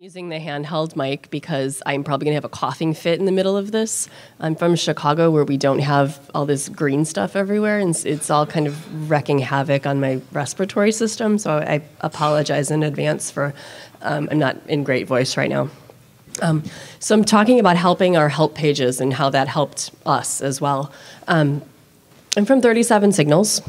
Using the handheld mic because I'm probably going to have a coughing fit in the middle of this. I'm from Chicago, where we don't have all this green stuff everywhere, and it's all kind of wrecking havoc on my respiratory system, so I apologize in advance for I'm not in great voice right now. So I'm talking about helping our help pages and how that helped us as well. I'm from 37 Signals,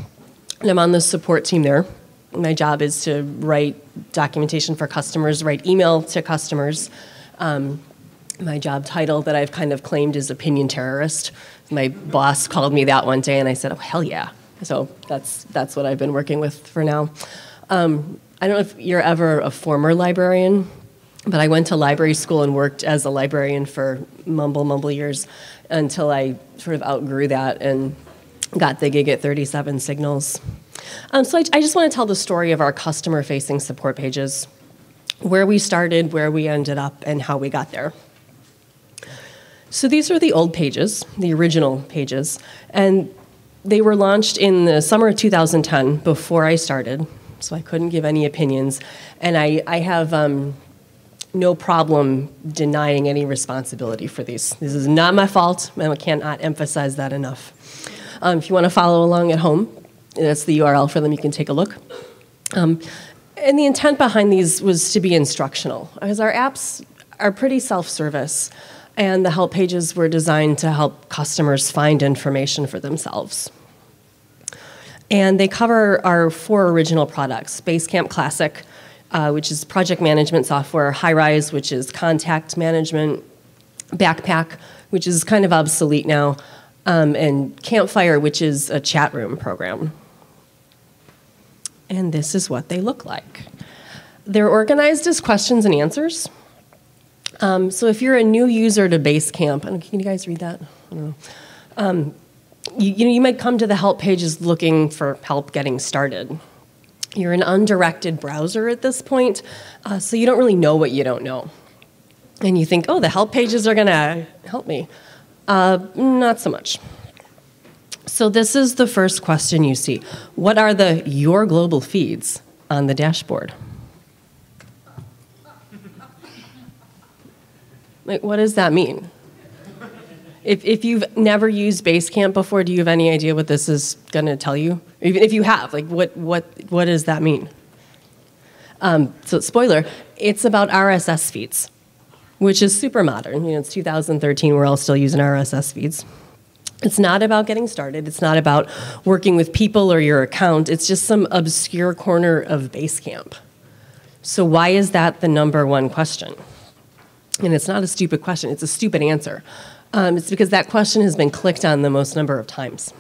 and I'm on the support team there. My job is to write documentation for customers, write email to customers. My job title that I've kind of claimed is opinion terrorist. My boss called me that one day, and I said, "Oh, hell yeah!" So that's what I've been working with for now. I don't know if you're ever a former librarian, but I went to library school and worked as a librarian for mumble years until I sort of outgrew that and got the gig at 37 Signals. So I just want to tell the story of our customer-facing support pages, where we started, where we ended up, and how we got there. So these are the old pages, the original pages, and they were launched in the summer of 2010 before I started, so I couldn't give any opinions, and I have no problem denying any responsibility for these. This is not my fault, and I cannot emphasize that enough. If you want to follow along at home, that's the URL for them. You can take a look. And the intent behind these was to be instructional, because our apps are pretty self-service, and the help pages were designed to help customers find information for themselves. And they cover our 4 original products: Basecamp Classic, which is project management software; High-Rise, which is contact management; Backpack, which is kind of obsolete now; and Campfire, which is a chat room program. And this is what they look like. They're organized as questions and answers. So if you're a new user to Basecamp, can you guys read that? I don't know. You might come to the help pages looking for help getting started. You're an undirected browser at this point, so you don't really know what you don't know. And you think, oh, the help pages are going to help me. Not so much. So this is the first question you see. What are your global feeds on the dashboard? Like, what does that mean? If you've never used Basecamp before, do you have any idea what this is going to tell you? Even if you have, like, what does that mean? So spoiler, it's about RSS feeds, which is super modern. It's 2013. We're all still using RSS feeds. It's not about getting started. It's not about working with people or your account. It's just some obscure corner of Basecamp. So why is that the #1 question? And it's not a stupid question. It's a stupid answer. It's because that question has been clicked on the most number of times.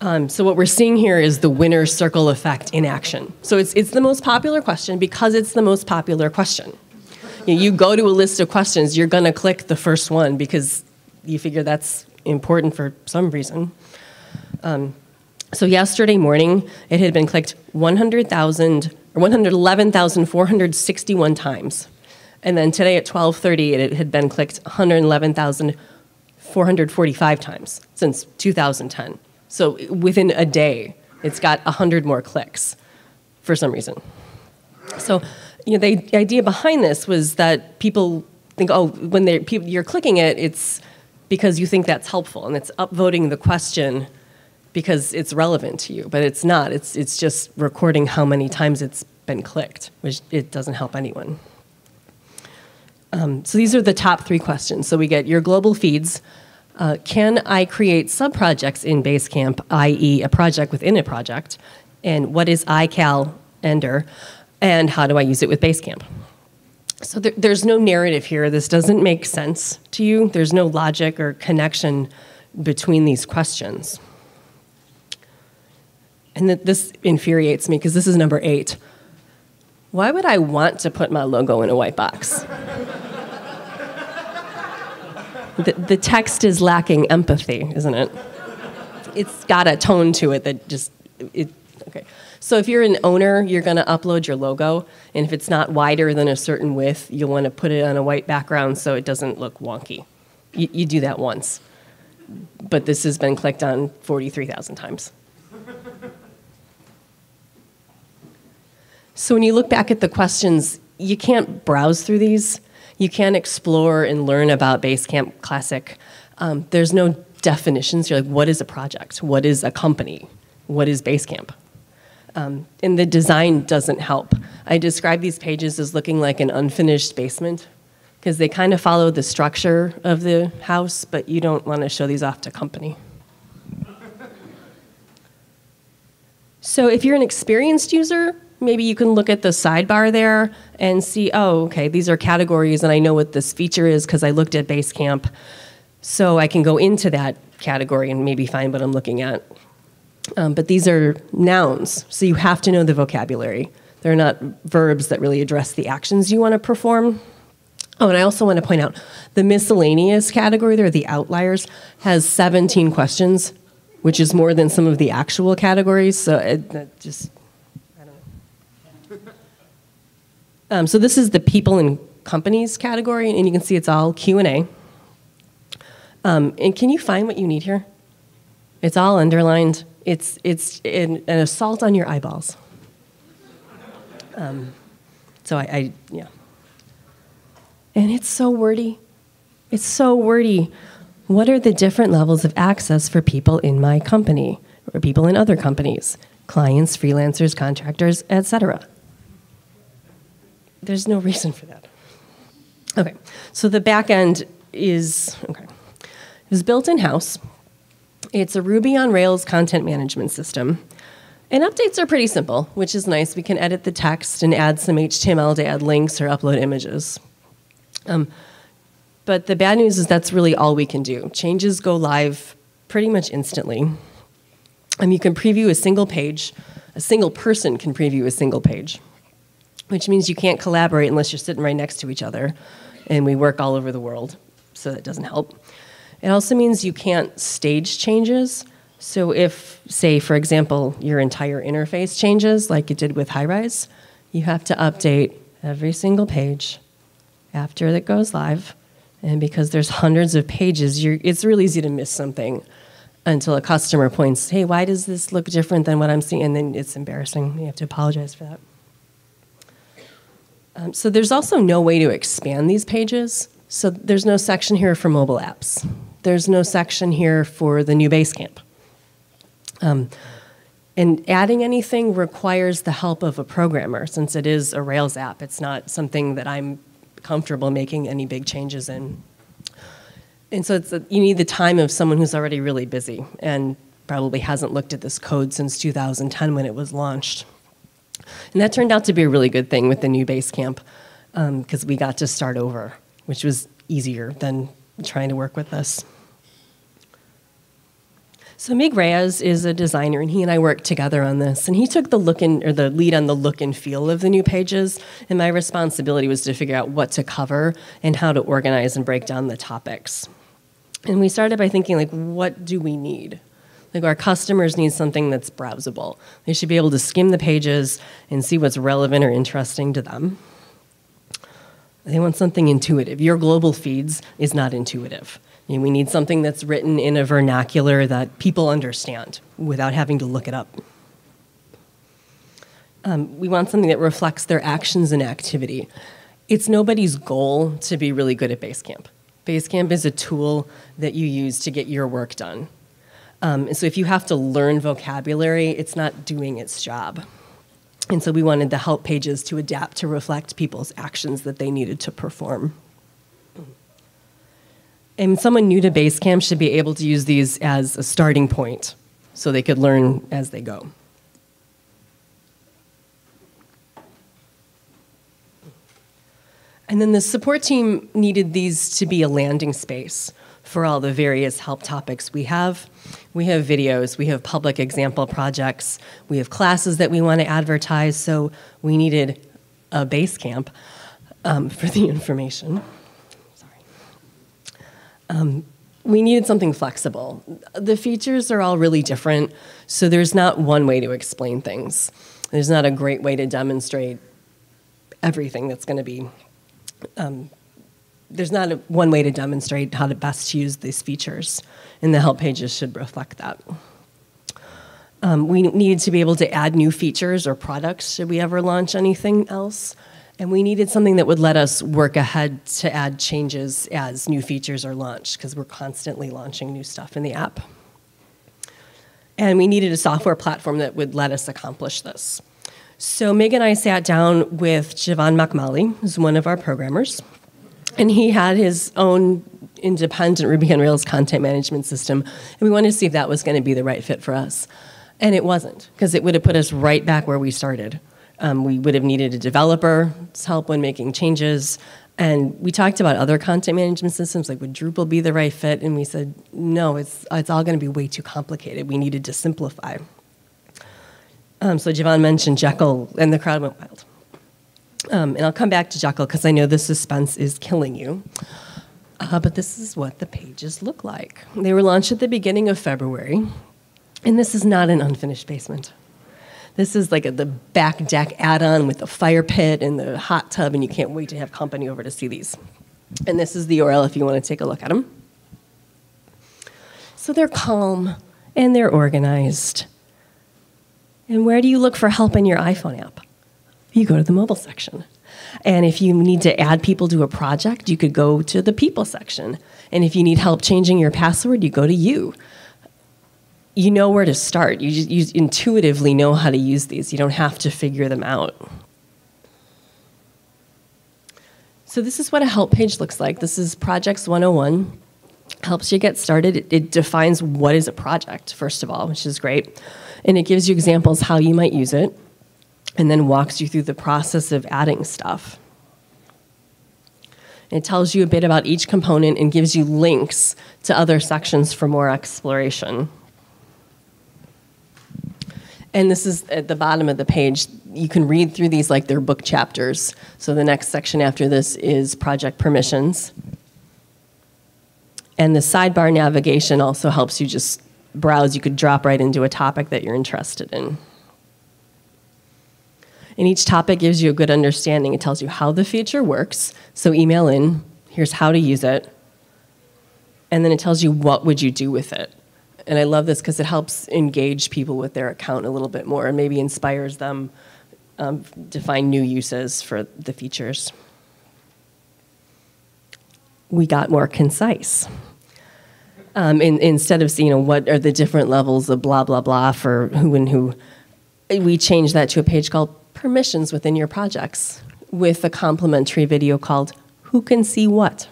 So what we're seeing here is the winner circle effect in action. So it's the most popular question because it's the most popular question. You go to a list of questions, you're going to click the first one because you figure that's important for some reason. So yesterday morning, it had been clicked 111,461 times. And then today at 12:30, it had been clicked 111,445 times since 2010. So within a day, it's got 100 more clicks for some reason. So the idea behind this was that people think, oh, when you're clicking it, it's because you think that's helpful, and it's upvoting the question because it's relevant to you. But it's not. It's just recording how many times it's been clicked, which it doesn't help anyone. So these are the top 3 questions. So we get your global feeds. Can I create sub-projects in Basecamp, i.e. a project within a project? And what is iCal Ender? And how do I use it with Basecamp? So there's no narrative here. This doesn't make sense to you. There's no logic or connection between these questions. And this infuriates me because this is number 8. Why would I want to put my logo in a white box? The text is lacking empathy, isn't it? It's got a tone to it that just, okay. So if you're an owner, you're going to upload your logo, and if it's not wider than a certain width, you'll want to put it on a white background so it doesn't look wonky. You do that once. But this has been clicked on 43,000 times. So when you look back at the questions, you can't browse through these. You can't explore and learn about Basecamp Classic. There's no definitions. You're like, what is a project? What is a company? What is Basecamp? And the design doesn't help. I describe these pages as looking like an unfinished basement because they kind of follow the structure of the house, but you don't want to show these off to company. So if you're an experienced user, maybe you can look at the sidebar there and see, oh, okay, these are categories, and I know what this feature is because I looked at Basecamp. So I can go into that category and maybe find what I'm looking at. But these are nouns, so you have to know the vocabulary. They're not verbs that really address the actions you want to perform. Oh, and I also want to point out, the miscellaneous category there, the outliers, has 17 questions, which is more than some of the actual categories. So I don't know. So this is the people and companies category, and you can see it's all Q&A. And can you find what you need here? It's all underlined. It's an assault on your eyeballs. So yeah. And it's so wordy. It's so wordy. What are the different levels of access for people in my company or people in other companies? Clients, freelancers, contractors, etc. There's no reason for that. Okay, so the back end is built in-house. It's a Ruby on Rails content management system. And updates are pretty simple, which is nice. We can edit the text and add some HTML to add links or upload images. But the bad news is that's really all we can do. Changes go live pretty much instantly. You can preview a single page. A single person can preview a single page, which means you can't collaborate unless you're sitting right next to each other. And we work all over the world, so that doesn't help. It also means you can't stage changes. So if, say, for example, your entire interface changes, like it did with Highrise, you have to update every single page after it goes live. And because there's hundreds of pages, it's really easy to miss something until a customer points, hey, why does this look different than what I'm seeing? And then it's embarrassing. You have to apologize for that. So there's also no way to expand these pages. So there's no section here for mobile apps. There's no section here for the new Basecamp. And adding anything requires the help of a programmer, since it is a Rails app. It's not something that I'm comfortable making any big changes in. And so you need the time of someone who's already really busy and probably hasn't looked at this code since 2010 when it was launched. And that turned out to be a really good thing with the new Basecamp, because we got to start over, which was easier than trying to work with this. So Mig Reyes is a designer, and he and I worked together on this. And he took the lead on the look and feel of the new pages. And my responsibility was to figure out what to cover and how to organize and break down the topics. And we started by thinking, like, what do we need? Like, our customers need something that's browsable. They should be able to skim the pages and see what's relevant or interesting to them. They want something intuitive. Your global feeds is not intuitive. We need something that's written in a vernacular that people understand without having to look it up. We want something that reflects their actions and activity. It's nobody's goal to be really good at Basecamp. Basecamp is a tool that you use to get your work done. And so if you have to learn vocabulary, it's not doing its job. And so we wanted the help pages to adapt to reflect people's actions that they needed to perform. And someone new to Basecamp should be able to use these as a starting point so they could learn as they go. And then the support team needed these to be a landing space for all the various help topics we have. We have videos, we have public example projects, we have classes that we want to advertise, so we needed a Basecamp for the information. We needed something flexible. The features are all really different, so there's not one way to explain things. There's not a great way to demonstrate everything that's going to be. There's not one way to demonstrate how to best use these features, and the help pages should reflect that. We needed to be able to add new features or products should we ever launch anything else. And we needed something that would let us work ahead to add changes as new features are launched, because we're constantly launching new stuff in the app. And we needed a software platform that would let us accomplish this. So Meg and I sat down with Javon Makmali, who's one of our programmers, and he had his own independent Ruby on Rails content management system, and we wanted to see if that was going to be the right fit for us. And it wasn't, because it would have put us right back where we started. We would have needed a developer's help when making changes, and we talked about other content management systems, like would Drupal be the right fit? And we said, no, it's all going to be way too complicated. We needed to simplify. So Javon mentioned Jekyll, and the crowd went wild. And I'll come back to Jekyll, because I know the suspense is killing you. But this is what the pages look like. They were launched at the beginning of February, and this is not an unfinished basement. This is like the back deck add-on with the fire pit and the hot tub, and you can't wait to have company over to see these. And this is the URL if you want to take a look at them. So they're calm, and they're organized. And where do you look for help in your iPhone app? You go to the mobile section. And if you need to add people to a project, you could go to the people section. And if you need help changing your password, you go to you. You know where to start. You intuitively know how to use these. You don't have to figure them out. So this is what a help page looks like. This is Projects 101. Helps you get started. It defines what is a project, first of all, which is great. And it gives you examples how you might use it, and then walks you through the process of adding stuff. It tells you a bit about each component and gives you links to other sections for more exploration. And this is at the bottom of the page. You can read through these like they're book chapters. So the next section after this is project permissions. And the sidebar navigation also helps you just browse. You could drop right into a topic that you're interested in. And each topic gives you a good understanding. It tells you how the feature works. So email in, here's how to use it. And then it tells you what would you do with it. And I love this because it helps engage people with their account a little bit more and maybe inspires them to find new uses for the features. We got more concise. Instead of what are the different levels of blah, blah, blah for who and who, we changed that to a page called Permissions within your projects with a complimentary video called Who Can See What?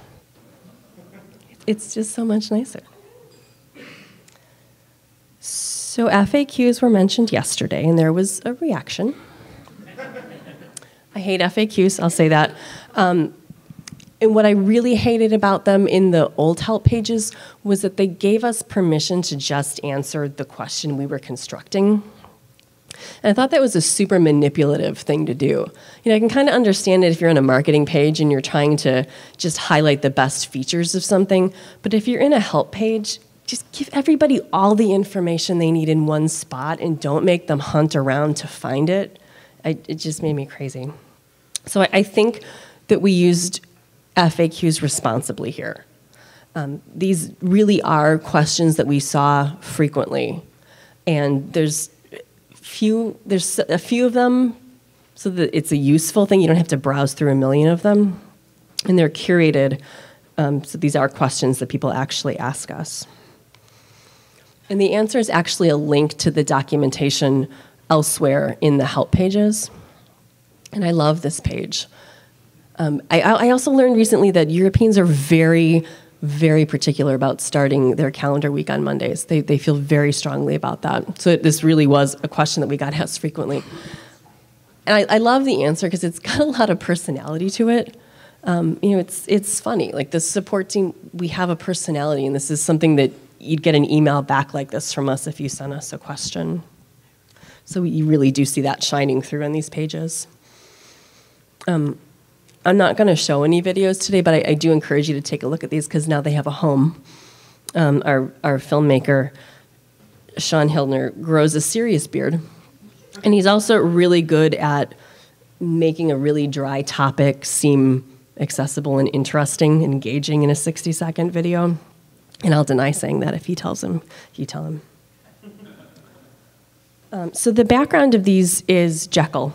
It's just so much nicer. So FAQs were mentioned yesterday, and there was a reaction. I hate FAQs, I'll say that. And what I really hated about them in the old help pages was that they gave us permission to just answer the question we were constructing. And I thought that was a super manipulative thing to do. I can kind of understand it if you're on a marketing page and you're trying to just highlight the best features of something. But if you're in a help page, just give everybody all the information they need in one spot and don't make them hunt around to find it. It just made me crazy. So I think that we used FAQs responsibly here. These really are questions that we saw frequently. And there's a few of them so that it's a useful thing. You don't have to browse through a million of them. And they're curated, so these are questions that people actually ask us. And the answer is actually a link to the documentation elsewhere in the help pages. And I love this page. I also learned recently that Europeans are very, very particular about starting their calendar week on Mondays. They feel very strongly about that. So this really was a question that we got asked frequently. And I love the answer because it's got a lot of personality to it. It's funny. Like the support team, we have a personality, and this is something that you'd get an email back like this from us if you sent us a question. So you really do see that shining through in these pages. I'm not going to show any videos today, but I do encourage you to take a look at these because now they have a home. Our filmmaker, Sean Hildner, grows a serious beard. And he's also really good at making a really dry topic seem accessible and interesting, engaging in a 60-second video. And I'll deny saying that if he tells him, you tell him. So the background of these is Jekyll,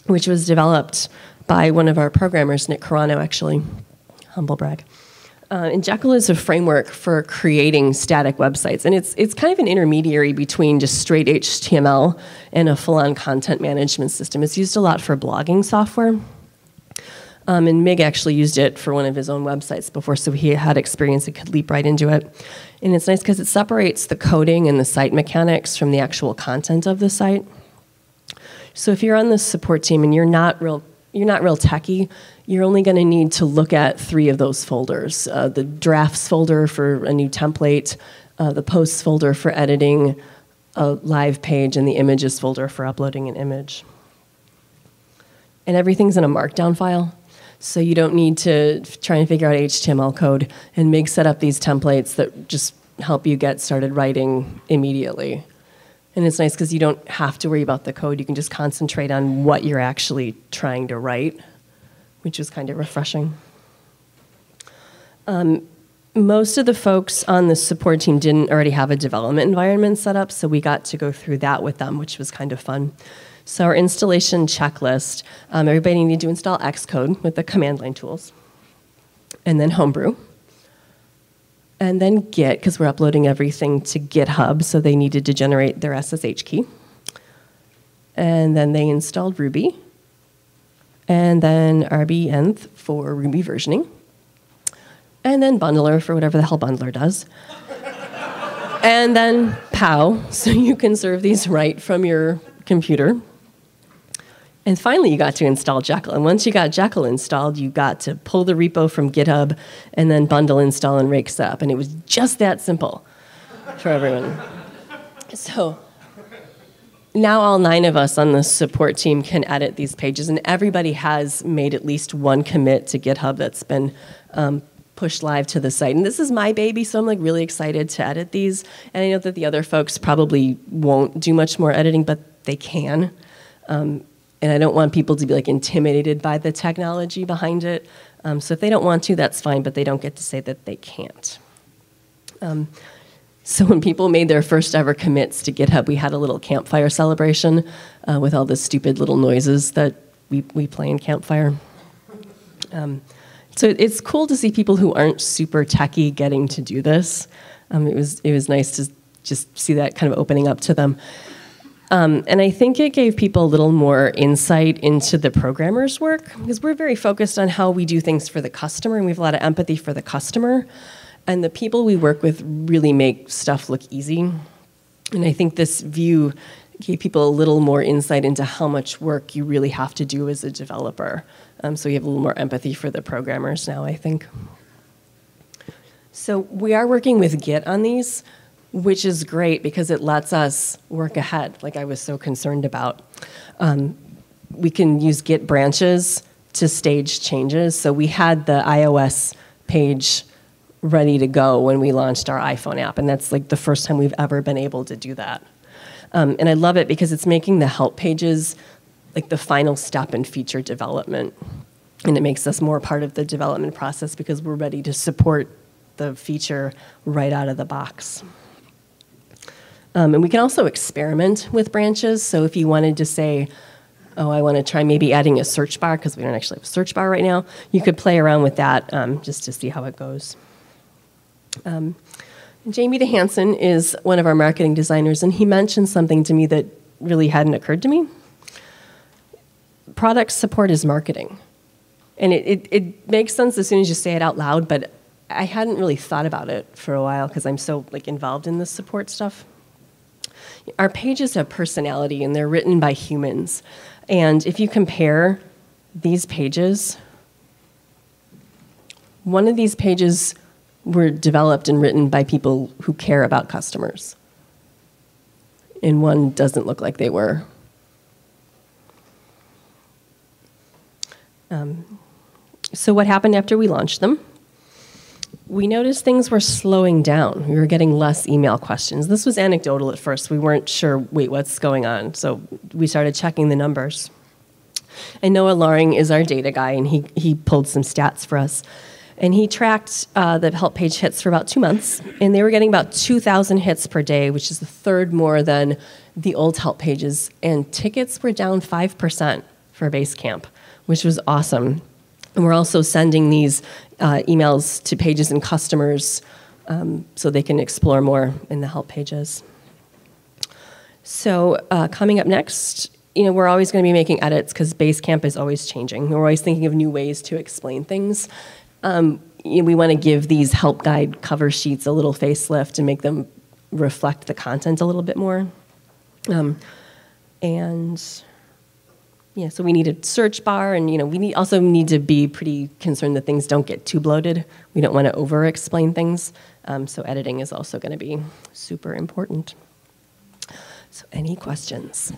which was developed by one of our programmers, Nick Carano, actually. Humble brag. And Jekyll is a framework for creating static websites. And it's kind of an intermediary between just straight HTML and a full-on content management system. It's used a lot for blogging software. And Mig actually used it for one of his own websites before, so he had experience and could leap right into it. And it's nice because it separates the coding and the site mechanics from the actual content of the site. So if you're on the support team and you're not real techie, you're only going to need to look at 3 of those folders. The drafts folder for a new template, the posts folder for editing a live page, and the images folder for uploading an image. And everything's in a markdown file, so you don't need to try and figure out HTML code. And Mig set up these templates that just help you get started writing immediately. And it's nice because you don't have to worry about the code. You can just concentrate on what you're actually trying to write, which is kind of refreshing. Most of the folks on the support team didn't already have a development environment set up, so we got to go through that with them, which was kind of fun. So our installation checklist, everybody needed to install Xcode with the command line tools, and then Homebrew. And then Git, because we're uploading everything to GitHub, so they needed to generate their SSH key. And then they installed Ruby. And then RBenv for Ruby versioning. And then Bundler for whatever the hell Bundler does. And then POW, so you can serve these right from your computer. And finally, you got to install Jekyll. And once you got Jekyll installed, you got to pull the repo from GitHub and then bundle, install, and rake up. And it was just that simple for everyone. So now all 9 of us on the support team can edit these pages. And everybody has made at least one commit to GitHub that's been pushed live to the site. And this is my baby, so I'm like really excited to edit these. And I know that the other folks probably won't do much more editing, but they can. And I don't want people to be like intimidated by the technology behind it. So if they don't want to, that's fine, but they don't get to say that they can't. So when people made their first ever commits to GitHub, we had a little campfire celebration with all the stupid little noises that we play in Campfire. So it's cool to see people who aren't super techie getting to do this. It was nice to just see that kind of opening up to them. And I think it gave people a little more insight into the programmer's work, because we're very focused on how we do things for the customer, and we have a lot of empathy for the customer. And the people we work with really make stuff look easy. And I think this view gave people a little more insight into how much work you really have to do as a developer. So you have a little more empathy for the programmers now, I think. So we are working with Git on these, which is great because it lets us work ahead, like I was so concerned about. We can use Git branches to stage changes. So we had the iOS page ready to go when we launched our iPhone app, and that's like the first time we've ever been able to do that. And I love it because it's making the help pages like the final step in feature development. And it makes us more part of the development process because we're ready to support the feature right out of the box. And we can also experiment with branches. So if you wanted to say, oh, I want to try maybe adding a search bar, because we don't actually have a search bar right now, you could play around with that just to see how it goes. Jamie DeHanson is one of our marketing designers, and he mentioned something to me that really hadn't occurred to me. Product support is marketing. And it makes sense as soon as you say it out loud, but I hadn't really thought about it for a while because I'm so involved in this support stuff. Our pages have personality, and they're written by humans. And if you compare these pages, one of these pages were developed and written by people who care about customers. And one doesn't look like they were. So what happened after we launched them? We noticed things were slowing down. We were getting less email questions. This was anecdotal at first. We weren't sure, wait, what's going on? So we started checking the numbers. And Noah Loring is our data guy, and he pulled some stats for us. And he tracked the help page hits for about 2 months, and they were getting about 2,000 hits per day, which is a third more than the old help pages. And tickets were down 5% for Basecamp, which was awesome. And we're also sending these emails to pages and customers so they can explore more in the help pages. So coming up next, we're always going to be making edits because Basecamp is always changing. We're always thinking of new ways to explain things. We want to give these help guide cover sheets a little facelift and make them reflect the content a little bit more. So we need a search bar, and we also need to be pretty concerned that things don't get too bloated. We don't want to over-explain things, so editing is also going to be super important. So any questions?